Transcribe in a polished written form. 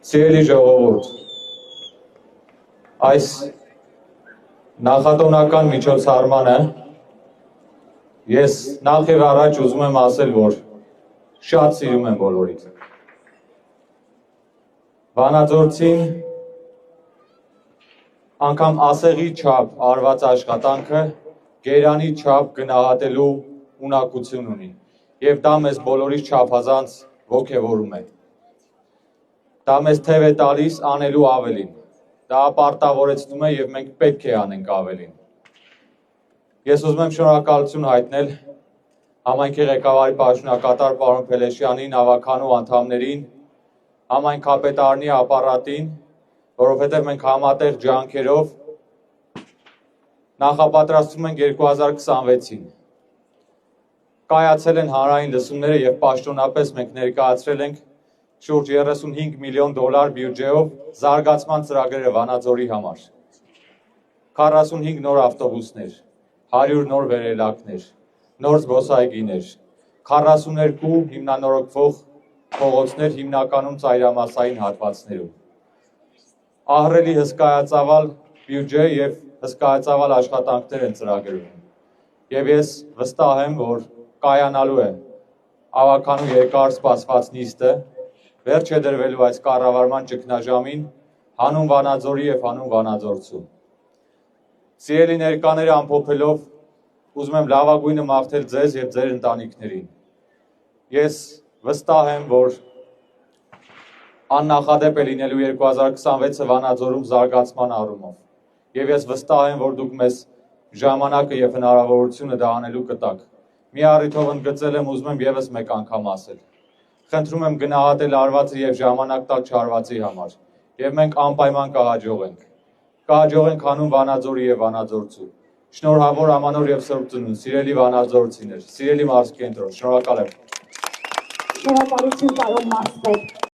Սիրելի ժողովուրդ, այս նախատոնական միջոցառմանը ես նախ եւ առաջ ուզում եմ ասել, որ շատ սիրում եմ բոլորիդ։ Վանաձորցին անգամ ասեղի չափ արված աշխատանքը գերանի չափ գնահատելու ունակություն ունի եւ դա մեզ բոլորիս չափազանց ոգևորում է։ Դա մեզ թև է տալիս անելու ավելին, դա պարտավորեցնում է և մենք պետք է անենք ավելին։ Ես ուզում եմ շնորհակալություն հայտնել համայնքի ղեկավարի պաշտոնակատար պարոն Փելեշյանին, ավականու անդամներին, համայնք կապետարանի ապարատին, որովհետև մենք համատեղ ջանքերով նախապատրաստվում ենք 2026-ին։ Կայացել են հանրային լսումները և պաշտոնապես մենք ներկայացրել ենք շուրջ 35 միլիոն դոլար բյուջեով զարգացման ծրագրերը Վանաձորի համար, 45 նոր ավտոբուսներ, 100 նոր վերելակներ, նոր զբոսայգիներ, 42 հիմնանորոգվող փողոցներ հիմնականում ծայրամասային հատվածներում, ահռելի հսկայածավալ բյուջե և հսկայածավալ աշխատանքներ են ծրագրվում, և ես վստահ եմ, որ կայանալու է ավականու երկար սպասված նիստը, վերջ է դրվելու այս կառավարման ճգնաժամին հանուն Վանաձորի և հանուն Վանաձորցու։ Սիրելի ներկաները ամփոփելով, ուզում եմ լավագույնը մաղթել ձեզ և ձեր ընտանիքներին։ Ես վստահ եմ, որ աննախադեպ է լինելու 2026-ը Վանաձորում զարգացման առումով, և ես վստահ եմ, որ դուք մեզ ժամանակը և հնարավորությունը դա անելու կտաք։ Մի առիթով ընդգծել եմ, ուզում եմ ևս մեկ անգամ ասել։ Խնդրում եմ գնահատել արվածը և ժամանակ տալ չարվածի համար, և մենք անպայման կհաջողենք։ Կհաջողենք հանուն Վանաձորի և Վանաձորցու։ Շնորհավոր Ամանոր և Սուրբ Ծնունդ, սիրելի վանաձորցիներ, սիրելի մարզկենտրոն, շնորհակալ եմ։ Շնորհակալություն, պարոն մարզպետ։